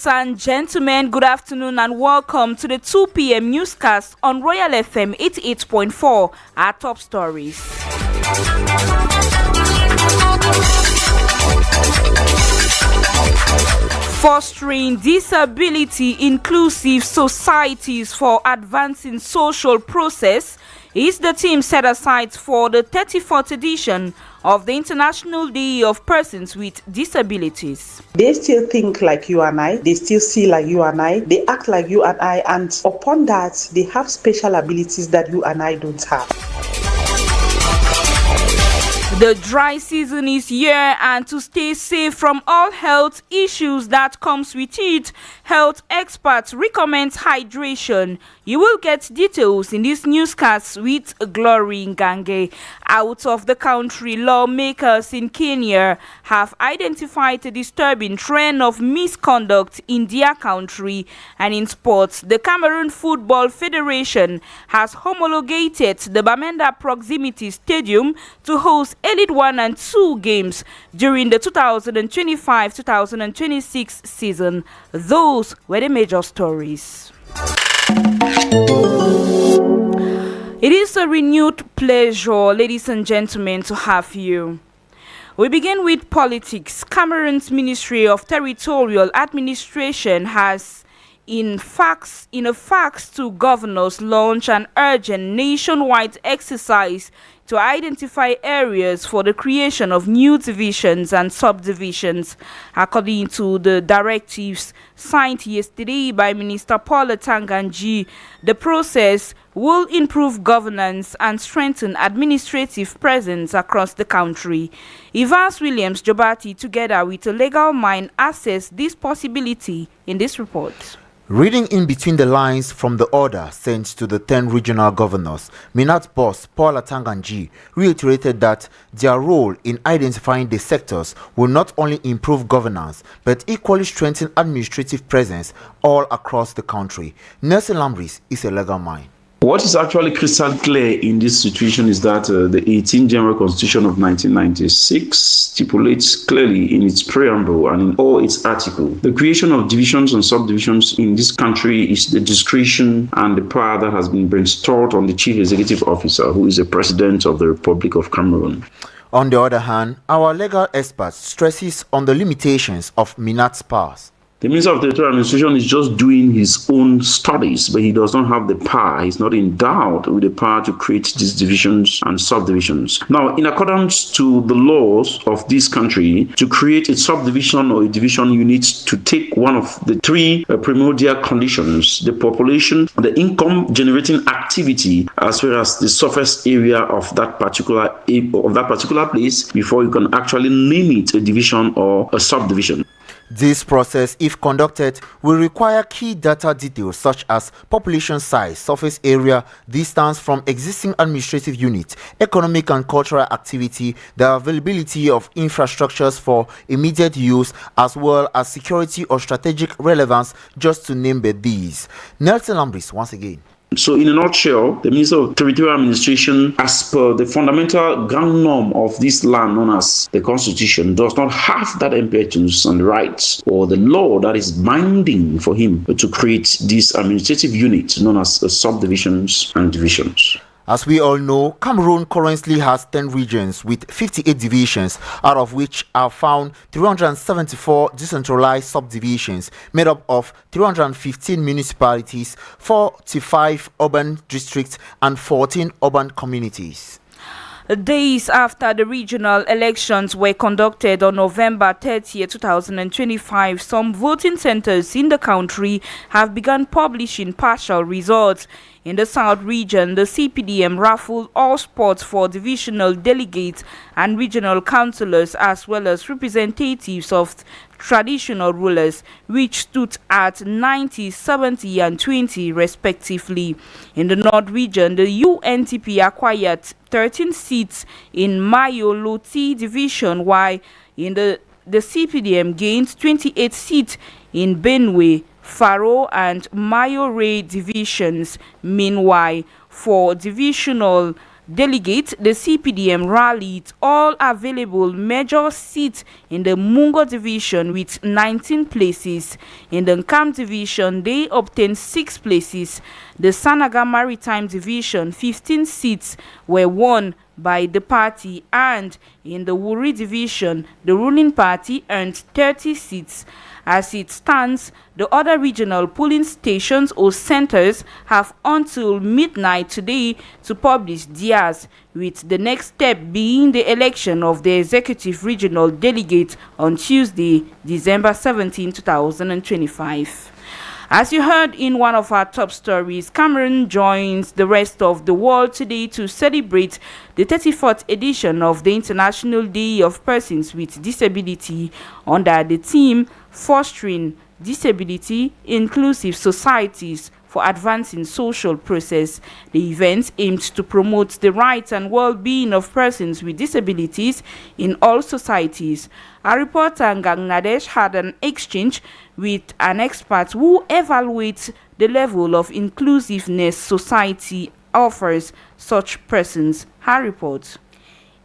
Ladies and gentlemen, good afternoon and welcome to the 2pm Newscast on Royal FM 88.4, our top stories. Fostering disability-inclusive societies for advancing social process is the theme set aside for the 34th edition of the International Day of Persons with Disabilities. They still think like you and I, they still see like you and I, they act like you and I, and upon that, they have special abilities that you and I don't have. The dry season is here, and to stay safe from all health issues that comes with it, health experts recommend hydration. You will get details in this newscast with Glory Ngange. Out of the country, lawmakers in Kenya have identified a disturbing trend of misconduct in their country. And in sports, the Cameroon Football Federation has homologated the Bamenda Proximity Stadium to host Elite 1 and 2 games during the 2025-2026 season. Those were the major stories. It is a renewed pleasure, ladies and gentlemen, to have you. We begin with politics. Cameroon's Ministry of Territorial Administration has, in a fax to governors, launched an urgent nationwide exercise to identify areas for the creation of new divisions and subdivisions. According to the directives signed yesterday by Minister Paul Atanganji, the process will improve governance and strengthen administrative presence across the country. Evans Williams Jobati, together with a legal mind, assess this possibility in this report. Reading in between the lines from the order sent to the 10 regional governors, Minat boss Paul Atanganji reiterated that their role in identifying the sectors will not only improve governance but equally strengthen administrative presence all across the country. Nelson Lambris is a legal mind. What is actually crystal clear in this situation is that the 18th General Constitution of 1996 stipulates clearly in its preamble and in all its articles the creation of divisions and subdivisions in this country is the discretion and the power that has been bestowed on the Chief Executive Officer, who is the President of the Republic of Cameroon. On the other hand, our legal expert stresses on the limitations of Minat's powers. The Minister of Territorial Administration is just doing his own studies, but he does not have the power. He's not endowed with the power to create these divisions and subdivisions. Now, in accordance to the laws of this country, to create a subdivision or a division, you need to take one of the three primordial conditions: the population, the income generating activity, as well as the surface area of that particular place, before you can actually name it a division or a subdivision. This process, if conducted, will require key data details such as population size, surface area, distance from existing administrative units, economic and cultural activity, the availability of infrastructures for immediate use, as well as security or strategic relevance, just to name but these. Nelson Lambris once again. So in a nutshell, the Minister of Territorial Administration, as per the fundamental ground norm of this land known as the Constitution, does not have that impetus and rights or the law that is binding for him to create these administrative units known as subdivisions and divisions. As we all know, Cameroon currently has 10 regions with 58 divisions, out of which are found 374 decentralized subdivisions made up of 315 municipalities, 45 urban districts, and 14 urban communities. Days after the regional elections were conducted on November 30, 2025, some voting centers in the country have begun publishing partial results. In the South region, the CPDM raffled all spots for divisional delegates and regional councillors, as well as representatives of traditional rulers, which stood at 90, 70 and 20 respectively. In the North region, the UNTP acquired 13 seats in Mayo-Loti division, while in the CPDM gained 28 seats in Benue, Faro and Mayore divisions. Meanwhile, for divisional delegates, the CPDM rallied all available major seats in the Mungo division with 19 places. In the Nkam division, they obtained 6 places. The Sanaga Maritime division, 15 seats were won by the party, and in the Wuri division, the ruling party earned 30 seats. As it stands, the other regional polling stations or centers have until midnight today to publish theirs, with the next step being the election of the executive regional delegate on Tuesday, December 17, 2025. As you heard in one of our top stories, Cameroon joins the rest of the world today to celebrate the 34th edition of the International Day of Persons with Disability under the theme Fostering Disability Inclusive Societies for Advancing Social Process. The event aimed to promote the rights and well-being of persons with disabilities in all societies. Our reporter Ngang Nadesh had an exchange with an expert who evaluates the level of inclusiveness society offers such persons. Her report.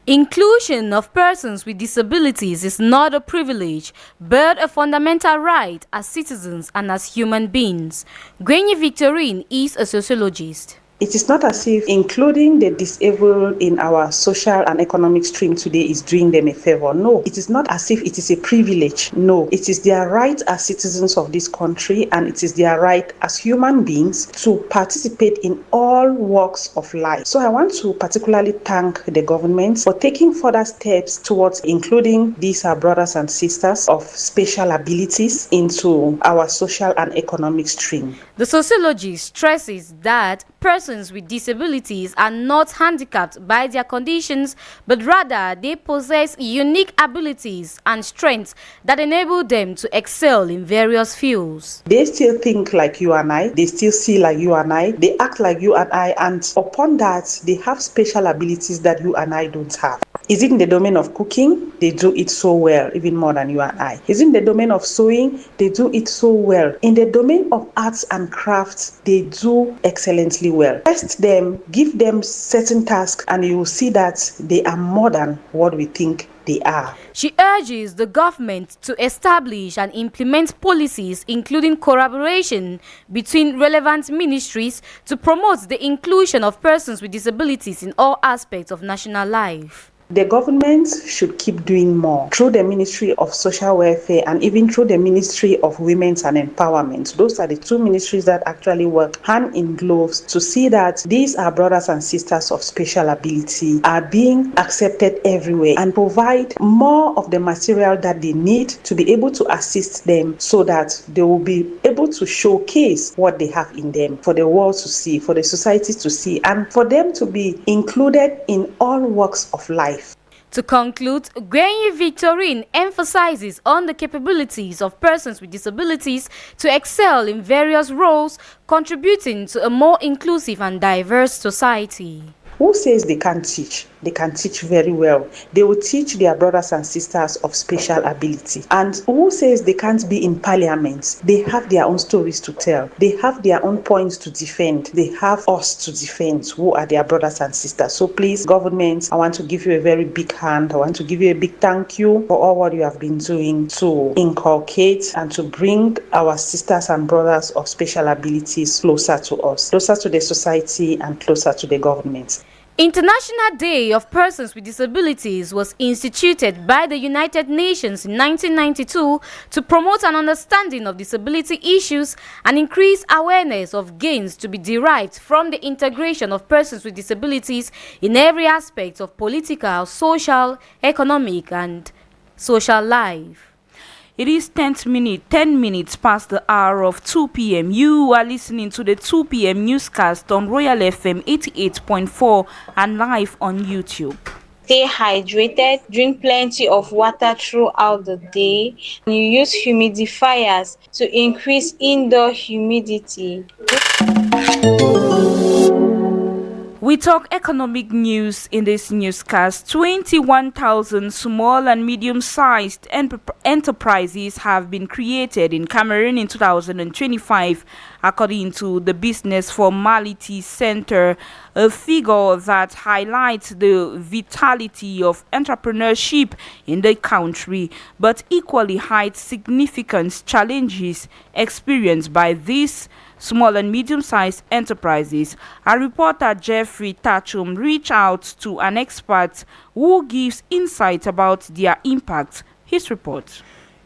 Inclusion of persons with disabilities is not a privilege, but a fundamental right as citizens and as human beings. Gwenye Victorine is a sociologist. It is not as if including the disabled in our social and economic stream today is doing them a favor. No, it is not as if it is a privilege. No, it is their right as citizens of this country, and it is their right as human beings to participate in all walks of life. So I want to particularly thank the government for taking further steps towards including these our brothers and sisters of special abilities into our social and economic stream. The sociologist stresses that persons with disabilities are not handicapped by their conditions, but rather they possess unique abilities and strengths that enable them to excel in various fields. They still think like you and I, they still see like you and I, they act like you and I, and upon that, they have special abilities that you and I don't have. Is it in the domain of cooking? They do it so well, even more than you and I. Is it in the domain of sewing? They do it so well. In the domain of arts and crafts, they do excellently well. Test them, give them certain tasks, and you will see that they are more than what we think they are. She urges the government to establish and implement policies including collaboration between relevant ministries to promote the inclusion of persons with disabilities in all aspects of national life. The government should keep doing more through the Ministry of Social Welfare and even through the Ministry of Women's and Empowerment. Those are the two ministries that actually work hand in gloves to see that these are brothers and sisters of special ability are being accepted everywhere and provide more of the material that they need to be able to assist them so that they will be able to showcase what they have in them for the world to see, for the society to see, and for them to be included in all walks of life. To conclude, Gwenye Victorine emphasizes on the capabilities of persons with disabilities to excel in various roles, contributing to a more inclusive and diverse society. Who says they can't teach? They can teach very well. They will teach their brothers and sisters of special ability. And who says they can't be in parliament? They have their own stories to tell. They have their own points to defend. They have us to defend, who are their brothers and sisters. So please, government, I want to give you a very big hand. I want to give you a big thank you for all what you have been doing to inculcate and to bring our sisters and brothers of special abilities closer to us, closer to the society and closer to the government. International Day of Persons with Disabilities was instituted by the United Nations in 1992 to promote an understanding of disability issues and increase awareness of gains to be derived from the integration of persons with disabilities in every aspect of political, social, economic, and social life. It is 10 minutes past the hour of 2 p.m. You are listening to the 2 p.m. Newscast on Royal FM 88.4 and live on YouTube. Stay hydrated, drink plenty of water throughout the day, and you use humidifiers to increase indoor humidity. We We talk economic news in this newscast. 21,000 small and medium-sized enterprises have been created in Cameroon in 2025, according to the Business Formality Center, a figure that highlights the vitality of entrepreneurship in the country, but equally hides significant challenges experienced by these small and medium-sized enterprises. Our reporter Jeffrey Tachum reached out to an expert who gives insight about their impact. His report.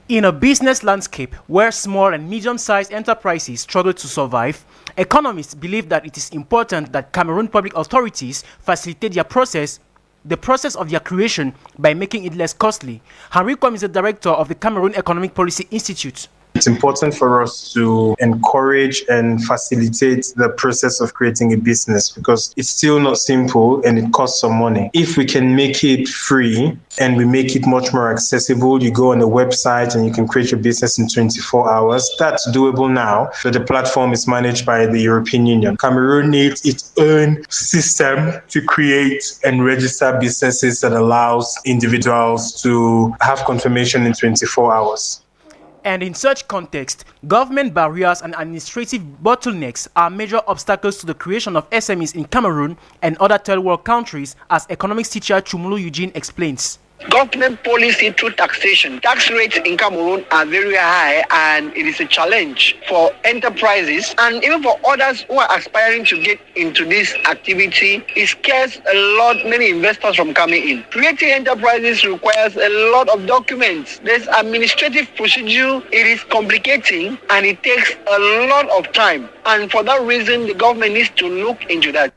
In a business landscape where small and medium-sized enterprises struggle to survive, economists believe that it is important that Cameroon public authorities facilitate the process of their creation by making it less costly. Henry Kwam is the director of the Cameroon Economic Policy Institute. It's important for us to encourage and facilitate the process of creating a business because it's still not simple and it costs some money. If we can make it free and we make it much more accessible, you go on the website and you can create your business in 24 hours. That's doable now. So the platform is managed by the European Union. Cameroon needs its own system to create and register businesses that allows individuals to have confirmation in 24 hours. And in such context, government barriers and administrative bottlenecks are major obstacles to the creation of SMEs in Cameroon and other third world countries, as economics teacher Chumulu Eugene explains. Government policy through taxation. Tax rates in Cameroon are very high and it is a challenge for enterprises and even for others who are aspiring to get into this activity. It scares many investors from coming in. Creating enterprises requires a lot of documents. There's administrative procedure. It is complicating and it takes a lot of time. And for that reason, the government needs to look into that.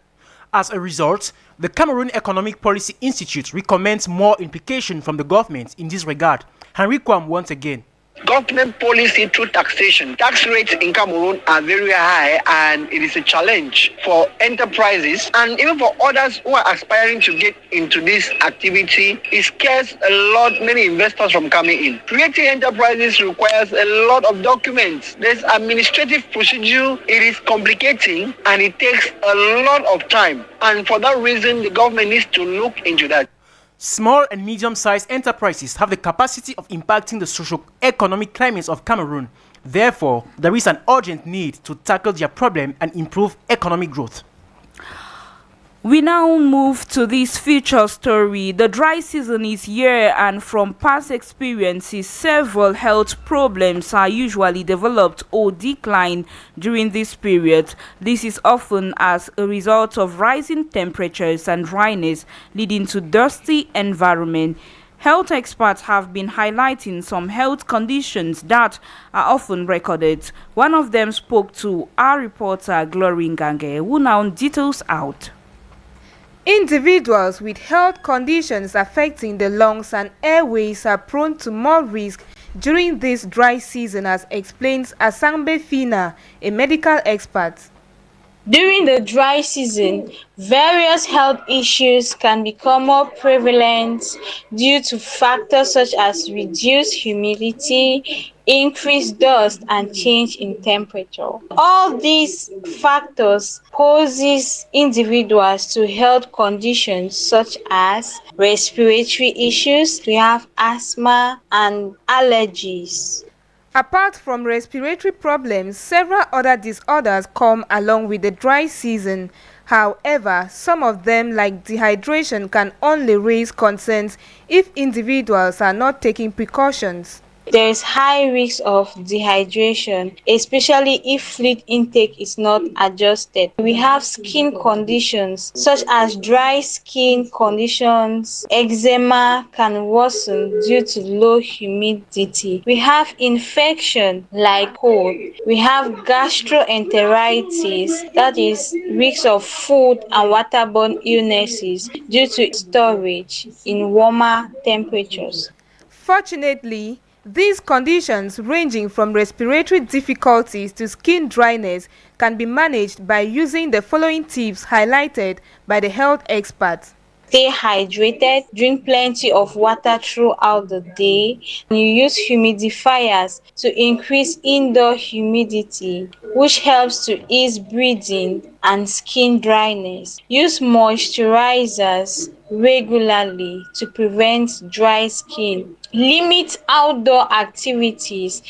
As a result, the Cameroon Economic Policy Institute recommends more implication from the government in this regard. Henry Kwam once again. Government policy through taxation. Tax rates in Cameroon are very high and it is a challenge for enterprises and even for others who are aspiring to get into this activity. It scares many investors from coming in. Creating enterprises requires a lot of documents. There's administrative procedure. It is complicating and it takes a lot of time. And for that reason, the government needs to look into that. Small and medium-sized enterprises have the capacity of impacting the socio-economic climates of Cameroon. Therefore, there is an urgent need to tackle their problem and improve economic growth. We now move to this feature story. The dry season is here, and from past experiences, several health problems are usually developed or decline during this period. This is often as a result of rising temperatures and dryness, leading to dusty environment. Health experts have been highlighting some health conditions that are often recorded. One of them spoke to our reporter Glory Ngange, who now details out. Individuals with health conditions affecting the lungs and airways are prone to more risk during this dry season, as explains Asangbe Fina, a medical expert. During the dry season, various health issues can become more prevalent due to factors such as reduced humidity, increased dust, and change in temperature. All these factors poses individuals to health conditions such as respiratory issues. We have asthma and allergies. Apart from respiratory problems, several other disorders come along with the dry season. However, some of them, like dehydration, can only raise concerns if individuals are not taking precautions. There is high risk of dehydration, especially if fluid intake is not adjusted. We have skin conditions such as dry skin conditions. Eczema can worsen due to low humidity. We have infection like cold. We have gastroenteritis, that is risks of food and waterborne illnesses due to storage in warmer temperatures. Fortunately, these conditions, ranging from respiratory difficulties to skin dryness, can be managed by using the following tips highlighted by the health experts. Stay hydrated, drink plenty of water throughout the day, and you use humidifiers to increase indoor humidity, which helps to ease breathing and skin dryness. Use moisturizers regularly to prevent dry skin. Limit outdoor activities.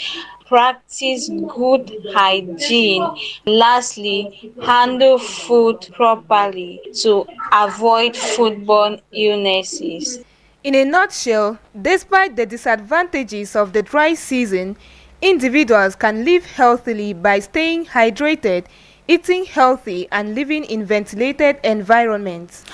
Practice good hygiene. Lastly, handle food properly to avoid foodborne illnesses. In a nutshell, despite the disadvantages of the dry season, individuals can live healthily by staying hydrated, eating healthy, and living in ventilated environments.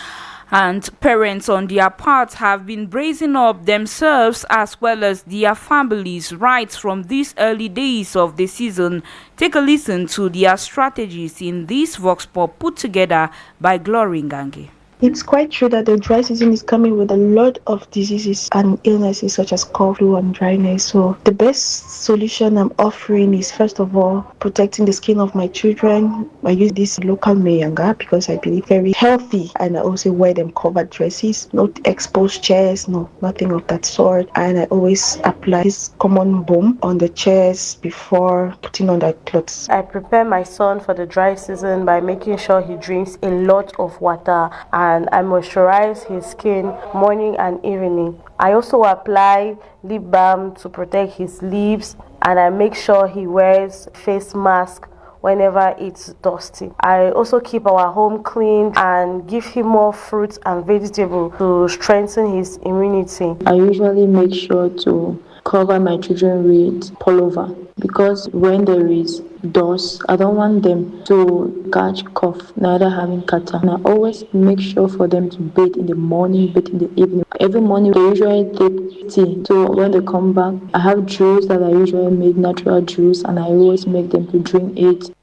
And parents on their part have been bracing up themselves as well as their families right from these early days of the season. Take a listen to their strategies in this Vox Pop put together by Glory Ngange. It's quite true that the dry season is coming with a lot of diseases and illnesses such as cough, flu, and dryness. So the best solution I'm offering is, first of all, protecting the skin of my children. I use this local mayanga because I believe very healthy, and I also wear them covered dresses, not exposed chairs, no, nothing of that sort. And I always apply this common balm on the chairs before putting on the clothes. I prepare my son for the dry season by making sure he drinks a lot of water, and I moisturize his skin morning and evening. I also apply lip balm to protect his lips, and I make sure he wears face mask whenever it's dusty. I also keep our home clean and give him more fruits and vegetables to strengthen his immunity. I usually make sure to cover my children with pullover because when there is dust, I don't want them to catch cough, neither having catarrh. And I always make sure for them to bathe in the morning, bathe in the evening. Every morning they usually take tea. So when they come back, I have juice that I usually make, natural juice, and I always make them to drink it.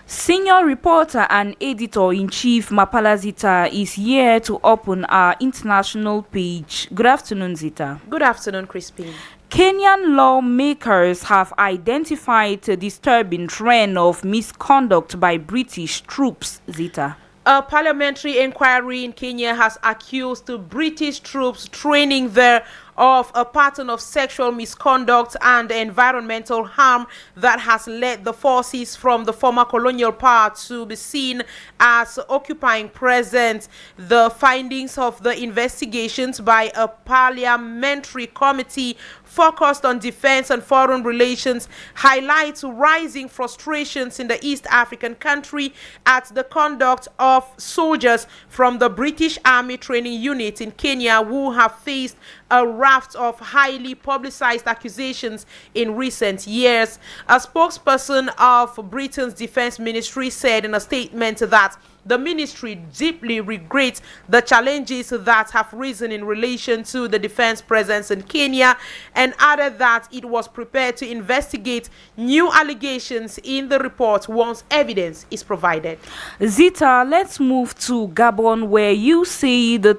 Senior reporter and editor-in-chief Mapala Zita is here to open our international page. Good afternoon, Zita. Good afternoon, Crispin. Kenyan lawmakers have identified a disturbing trend of misconduct by British troops, Zita. A parliamentary inquiry in Kenya has accused the British troops training there of a pattern of sexual misconduct and environmental harm that has led the forces from the former colonial power to be seen as occupying present. The findings of the investigations by a parliamentary committee focused on defense and foreign relations highlights rising frustrations in the East African country at the conduct of soldiers from the British Army Training Unit in Kenya who have faced a raft of highly publicized accusations in recent years. A spokesperson of Britain's Defense Ministry said in a statement that the ministry deeply regrets the challenges that have risen in relation to the defense presence in Kenya, and added that it was prepared to investigate new allegations in the report once evidence is provided. Zita, let's move to Gabon, where you say the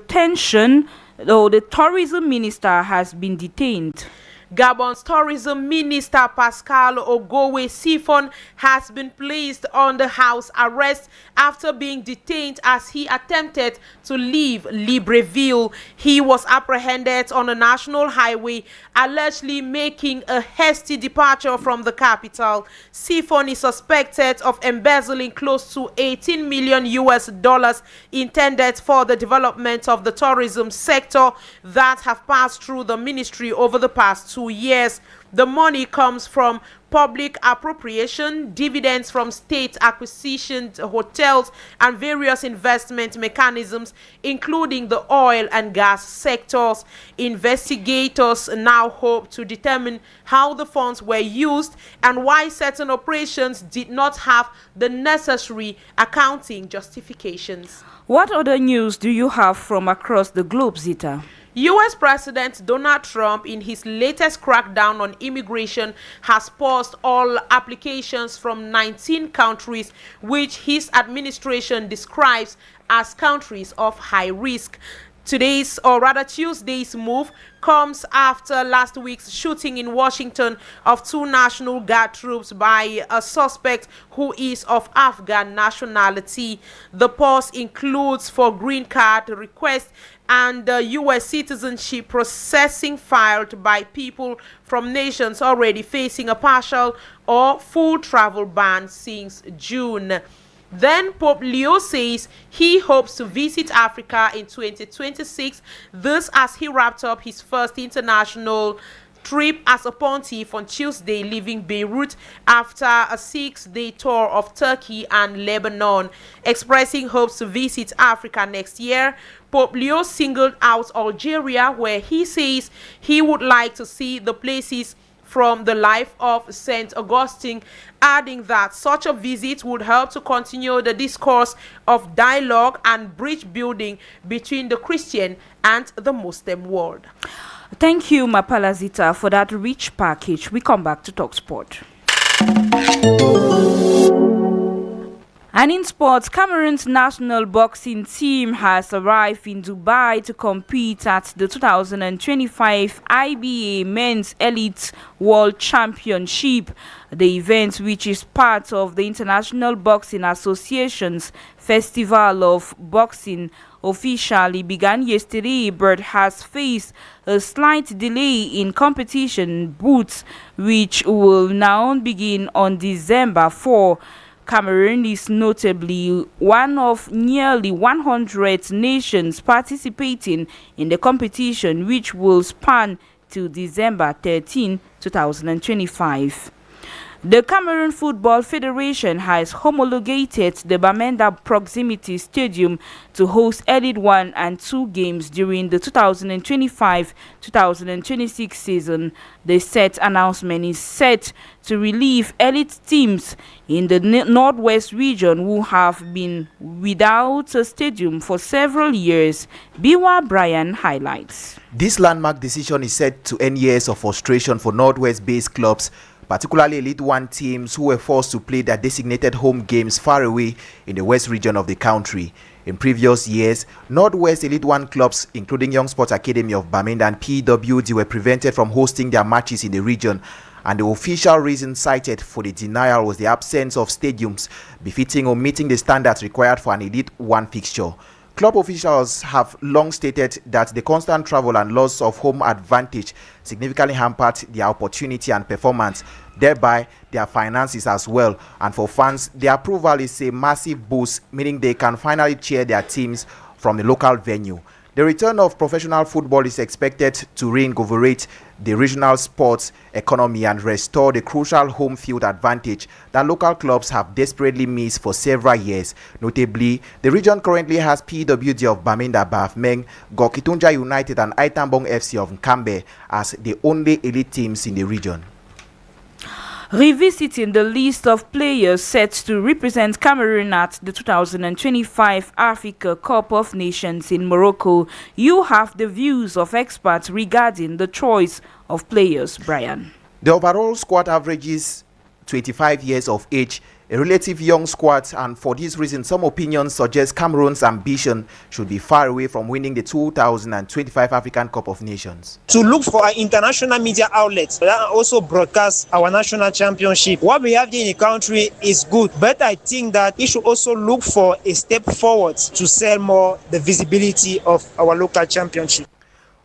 tourism minister has been detained. Gabon's tourism minister Pascal Ogowe Sifon has been placed under house arrest after being detained as he attempted to leave Libreville. He was apprehended on a national highway, allegedly making a hasty departure from the capital. Sifon is suspected of embezzling close to $18 million intended for the development of the tourism sector that have passed through the ministry over the past 2 years. The money comes from public appropriation, dividends from state acquisitions, hotels, and various investment mechanisms, including the oil and gas sectors. Investigators now hope to determine how the funds were used and why certain operations did not have the necessary accounting justifications. What other news do you have from across the globe, Zita? U.S. President Donald Trump, in his latest crackdown on immigration, has paused all applications from 19 countries, which his administration describes as countries of high risk. Tuesday's move comes after last week's shooting in Washington of 2 National Guard troops by a suspect who is of Afghan nationality. The pause includes for green card requests and U.S. citizenship processing filed by people from nations already facing a partial or full travel ban since June. Then Pope Leo says he hopes to visit Africa in 2026, this as he wrapped up his first international trip as a pontiff on Tuesday, leaving Beirut after a 6-day tour of Turkey and Lebanon. Expressing hopes to visit Africa next year, Pope Leo singled out Algeria, where he says he would like to see the places from the life of St. Augustine, adding that such a visit would help to continue the discourse of dialogue and bridge building between the Christian and the Muslim world. Thank you, Mapalazita, for that rich package. We come back to Talk Sport. And in sports, Cameroon's national boxing team has arrived in Dubai to compete at the 2025 IBA Men's Elite World Championship. The event, which is part of the International Boxing Association's Festival of Boxing, officially began yesterday but has faced a slight delay in competition boots, which will now begin on December 4. Cameroon is notably one of nearly 100 nations participating in the competition, which will span till December 13, 2025. The Cameroon Football Federation has homologated the Bamenda Proximity Stadium to host Elite 1 and 2 games during the 2025-2026 season. The set announcement is set to relieve elite teams in the Northwest region who have been without a stadium for several years. Biwa Brian highlights. This landmark decision is set to end years of frustration for Northwest-based clubs, particularly Elite 1 teams who were forced to play their designated home games far away in the west region of the country. In previous years, Northwest Elite 1 clubs, including Young Sports Academy of Bamenda and PWD, were prevented from hosting their matches in the region, and the official reason cited for the denial was the absence of stadiums befitting or meeting the standards required for an Elite 1 fixture. Club officials have long stated that the constant travel and loss of home advantage significantly hampered their opportunity and performance, thereby their finances as well. And for fans, the approval is a massive boost, meaning they can finally cheer their teams from the local venue. The return of professional football is expected to reinvigorate the regional sports economy and restore the crucial home field advantage that local clubs have desperately missed for several years. Notably, the region currently has PWD of Bamenda Bafmeng, Gokitunja United and Aitambong FC of Nkambe as the only elite teams in the region. Revisiting the list of players set to represent Cameroon at the 2025 Africa Cup of Nations in Morocco, you have the views of experts regarding the choice of players, Brian. The overall squad averages 25 years of age, a relative young squad, and for this reason, some opinions suggest Cameroon's ambition should be far away from winning the 2025 African Cup of Nations. To look for our international media outlets that also broadcast our national championship. What we have here in the country is good, but I think that it should also look for a step forward to sell more the visibility of our local championship.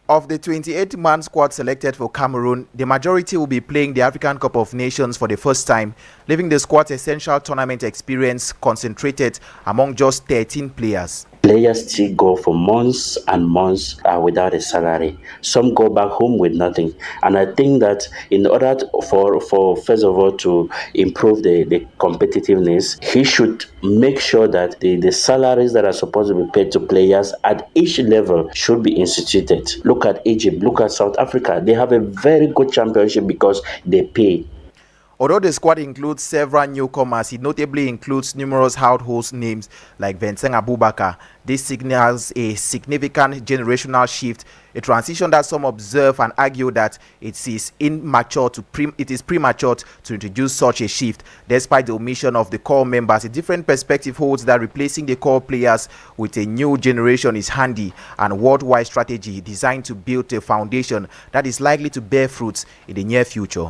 Of the 28-man squad selected for Cameroon, the majority will be playing the African Cup of Nations for the first time, leaving the squad's essential tournament experience concentrated among just 13 players. Players still go for months and months without a salary. Some go back home with nothing. And I think that in order for first of all, to improve the competitiveness, he should make sure that the salaries that are supposed to be paid to players at each level should be instituted. Look at Egypt, look at South Africa. They have a very good championship because they pay. Although the squad includes several newcomers, it notably includes numerous household names like Vincent Abubakar. This signals a significant generational shift, a transition that some observe and argue that it is premature to introduce such a shift. Despite the omission of the core members, a different perspective holds that replacing the core players with a new generation is handy and worldwide strategy designed to build a foundation that is likely to bear fruits in the near future.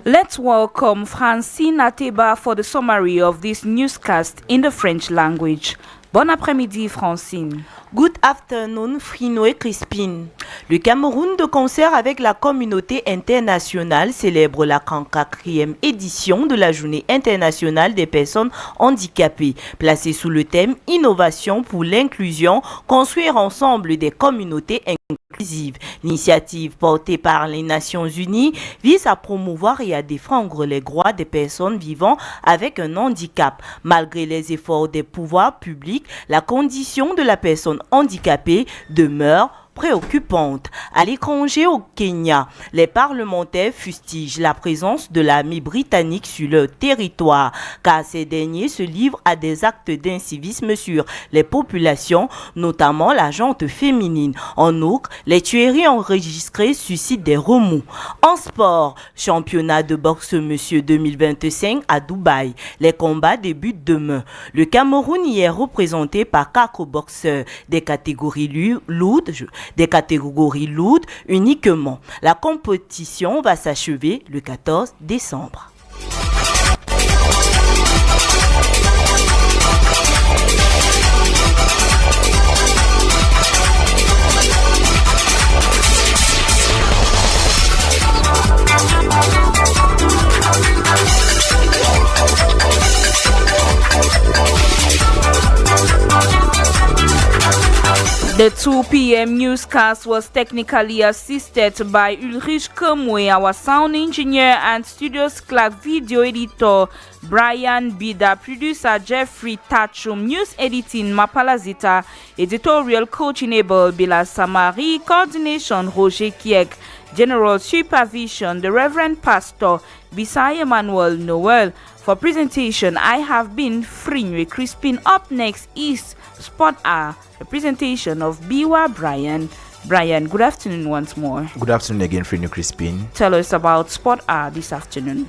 Let's welcome Francine Ateba for the summary of this newscast in the French language. Bon après-midi, Francine. Good afternoon, Frino et Crispine. Le Cameroun, de concert avec la communauté internationale, célèbre la 44e édition de la Journée internationale des personnes handicapées, placée sous le thème Innovation pour l'inclusion, construire ensemble des communautés inclusives. L'initiative portée par les Nations Unies vise à promouvoir et à défendre les droits des personnes vivant avec un handicap. Malgré les efforts des pouvoirs publics, la condition de la personne handicapée demeure préoccupante. À l'étranger au Kenya, les parlementaires fustigent la présence de l'armée britannique sur leur territoire, car ces derniers se livrent à des actes d'incivisme sur les populations, notamment la gente féminine. En outre, les tueries enregistrées suscitent des remous. En sport, championnat de boxe Monsieur 2025 à Dubaï. Les combats débutent demain. Le Cameroun y est représenté par 4 boxeurs des catégories lourdes uniquement. La compétition va s'achever le 14 décembre. The 2pm Newscast was technically assisted by Ulrich Kamwe, our sound engineer and studios clerk, video editor Brian Bida, producer Jeffrey Tachum, news editing Mapalazita, editorial coaching Abel Bila Samari, coordination Roger Kiek, general supervision the Reverend Pastor Bisai Emmanuel Noel. For presentation, I have been Frinwe Crispin. Up next is Sport R, a presentation of Biwa Brian. Brian, good afternoon once more. Good afternoon again, Frinwe Crispin. Tell us about Sport R this afternoon.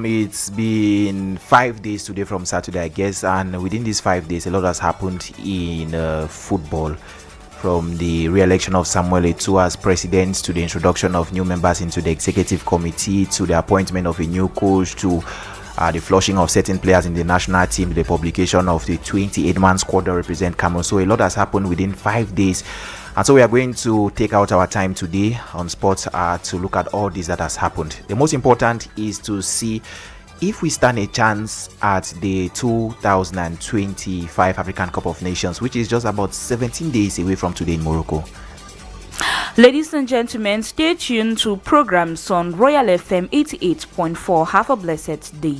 It's been 5 days today from Saturday, I guess, and within these 5 days, a lot has happened in football. From the re-election of Samuel Eto'o as president, to the introduction of new members into the executive committee, to the appointment of a new coach, to the flushing of certain players in the national team, the publication of the 28-man squad that represent Cameroon. So a lot has happened within 5 days. And so we are going to take out our time today on Sports to look at all this that has happened. The most important is to see if we stand a chance at the 2025 African Cup of Nations, which is just about 17 days away from today in Morocco. Ladies and gentlemen, stay tuned to programs on Royal FM 88.4. Have a blessed day.